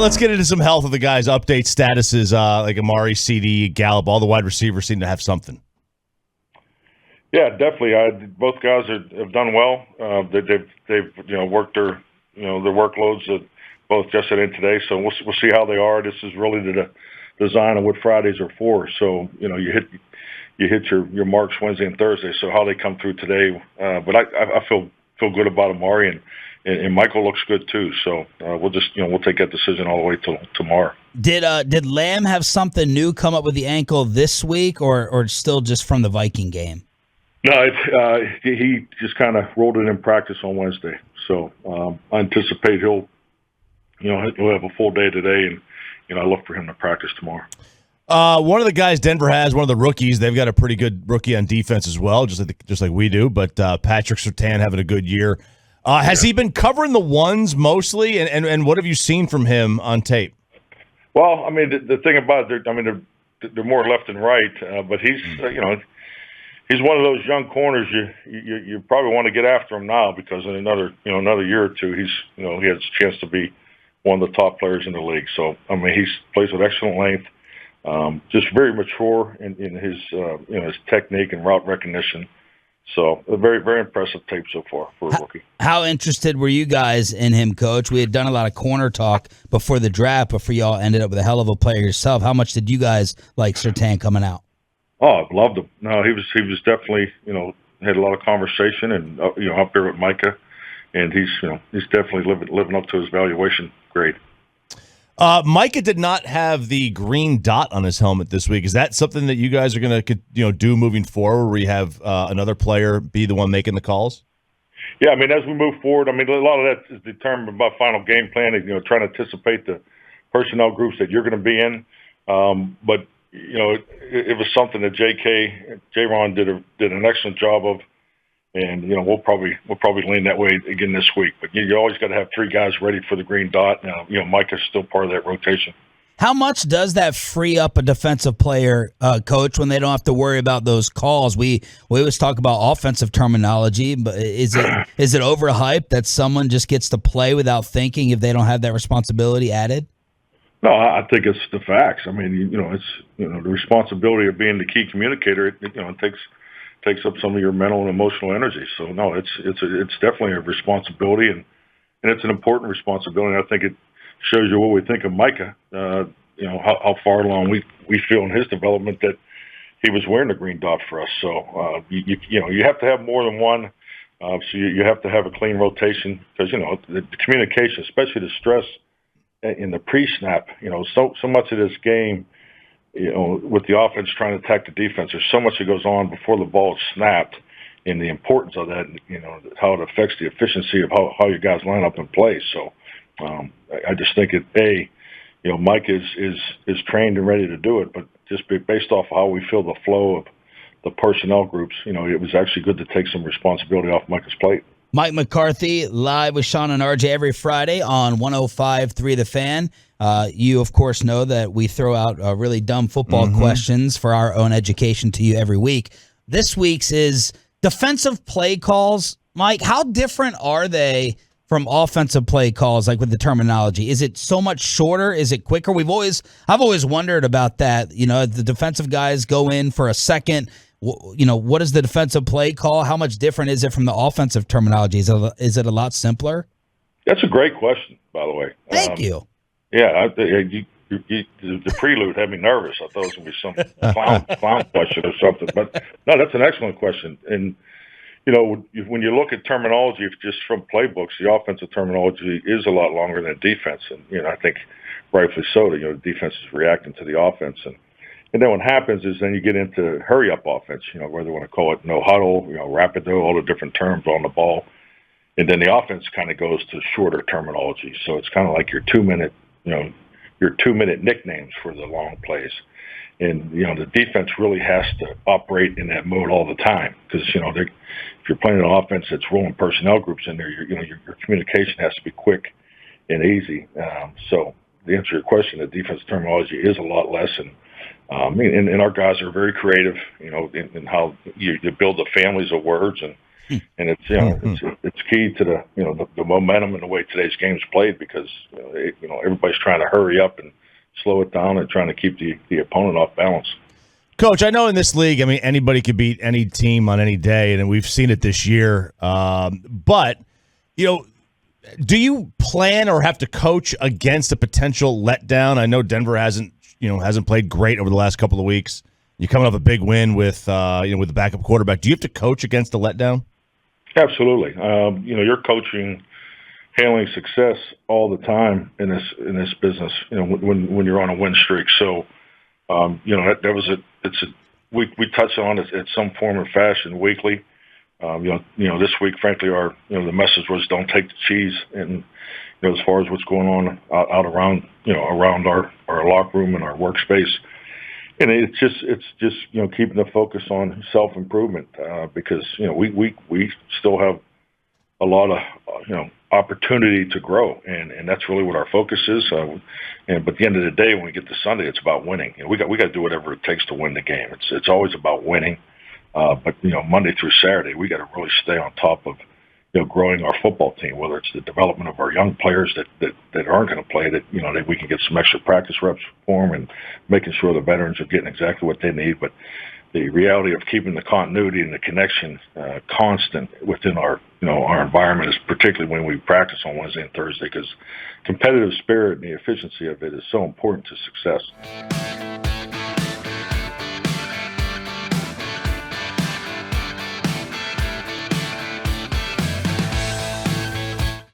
Let's get into some health of the guys' update statuses, like Amari, CeeDee, Gallup. All the wide receivers seem to have something. Yeah, definitely. Both guys have done well. They've worked their workloads both yesterday and today. So we'll see how they are. This is really the design of what Fridays are for. So you hit your marks Wednesday and Thursday. So how they come through today, but I feel good about Amari and Michael looks good too. So we'll take that decision all the way till tomorrow. Did Lamb have something new come up with the ankle this week, or still just from the Viking game? No, he just kind of rolled it in practice on Wednesday. So I anticipate he'll have a full day today, and I look for him to practice tomorrow. One of the guys Denver has, one of the rookies, they've got a pretty good rookie on defense as well, just like we do. But Patrick Surtain having a good year. Has he been covering the ones mostly, and what have you seen from him on tape? Well, I mean, the thing about it, they're more left and right, but he's he's one of those young corners you probably want to get after him now, because in another year or two he has a chance to be one of the top players in the league. So he plays with excellent length, just very mature in his his technique and route recognition. So a very, very impressive tape so far for a rookie. How interested were you guys in him, Coach? We had done a lot of corner talk before the draft, before y'all ended up with a hell of a player yourself. How much did you guys like Surtain coming out? Oh, I loved him. No, he was definitely, had a lot of conversation and, up there with Micah. And he's definitely living up to his valuation grade. Micah did not have the green dot on his helmet this week. Is that something that you guys are going to do moving forward, where you have another player be the one making the calls? Yeah, as we move forward, a lot of that is determined by final game planning, trying to anticipate the personnel groups that you're going to be in. But it was something that J-Ron did an excellent job of. And we'll probably lean that way again this week. But you always got to have three guys ready for the green dot. Now, Mike is still part of that rotation. How much does that free up a defensive player, Coach, when they don't have to worry about those calls? We always talk about offensive terminology, but is it overhyped that someone just gets to play without thinking if they don't have that responsibility added? No, I think it's the facts. It's the responsibility of being the key communicator. It takes up some of your mental and emotional energy. So no, it's definitely a responsibility, and it's an important responsibility. And I think it shows you what we think of Micah. How far along we feel in his development that he was wearing the green dot for us. So you have to have more than one. So you have to have a clean rotation, because the communication, especially the stress in the pre-snap. So much of this game, with the offense trying to attack the defense, there's so much that goes on before the ball is snapped, and the importance of that, how it affects the efficiency of how you guys line up and play. So I just think Mike is trained and ready to do it, but just based off of how we feel the flow of the personnel groups, it was actually good to take some responsibility off Micah's plate. Mike McCarthy, live with Shan and RJ every Friday on 105.3 The Fan. You, of course, know that we throw out really dumb football questions for our own education to you every week. This week's is defensive play calls. Mike, how different are they from offensive play calls, like with the terminology? Is it so much shorter? Is it quicker? I've always wondered about that. The defensive guys go in for a second. What is the defensive play call? How much different is it from the offensive terminology? Is it a lot simpler? That's a great question, by the way. Thank you. Yeah, the prelude had me nervous. I thought it was going to be some clown question or something. But no, that's an excellent question. And when you look at terminology, just from playbooks, the offensive terminology is a lot longer than defense, and I think rightfully so. The defense is reacting to the offense, and then what happens is then you get into hurry-up offense, whether you want to call it no huddle, rapido, all the different terms on the ball. And then the offense kind of goes to shorter terminology. So it's kind of like your 2-minute, your 2-minute nicknames for the long plays. And, the defense really has to operate in that mode all the time, because, if you're playing an offense that's rolling personnel groups in there, your communication has to be quick and easy. So to answer your question, the defense terminology is a lot less, and our guys are very creative, in how you build the families of words, and and it's it's key to the momentum and the way today's game's played because everybody's trying to hurry up and slow it down and trying to keep the opponent off balance. Coach, I know in this league, I mean, anybody could beat any team on any day, and we've seen it this year. But, do you plan or have to coach against a potential letdown? I know Denver hasn't played great over the last couple of weeks. You're coming off a big win with the backup quarterback. Do you have to coach against a letdown? Absolutely. You're coaching handling success all the time in this business. When you're on a win streak. So, we touch on it in some form or fashion weekly. This week, frankly, the message was don't take the cheese, and as far as what's going on out around our locker room and our workspace, and it's just keeping the focus on self improvement because we still have a lot of opportunity to grow, and that's really what our focus is. But at the end of the day, when we get to Sunday, it's about winning. We got to do whatever it takes to win the game. It's always about winning. But Monday through Saturday, we got to really stay on top of growing our football team. Whether it's the development of our young players that aren't going to play, that we can get some extra practice reps for them, and making sure the veterans are getting exactly what they need. But the reality of keeping the continuity and the connection constant within our environment is particularly when we practice on Wednesday and Thursday, because competitive spirit and the efficiency of it is so important to success.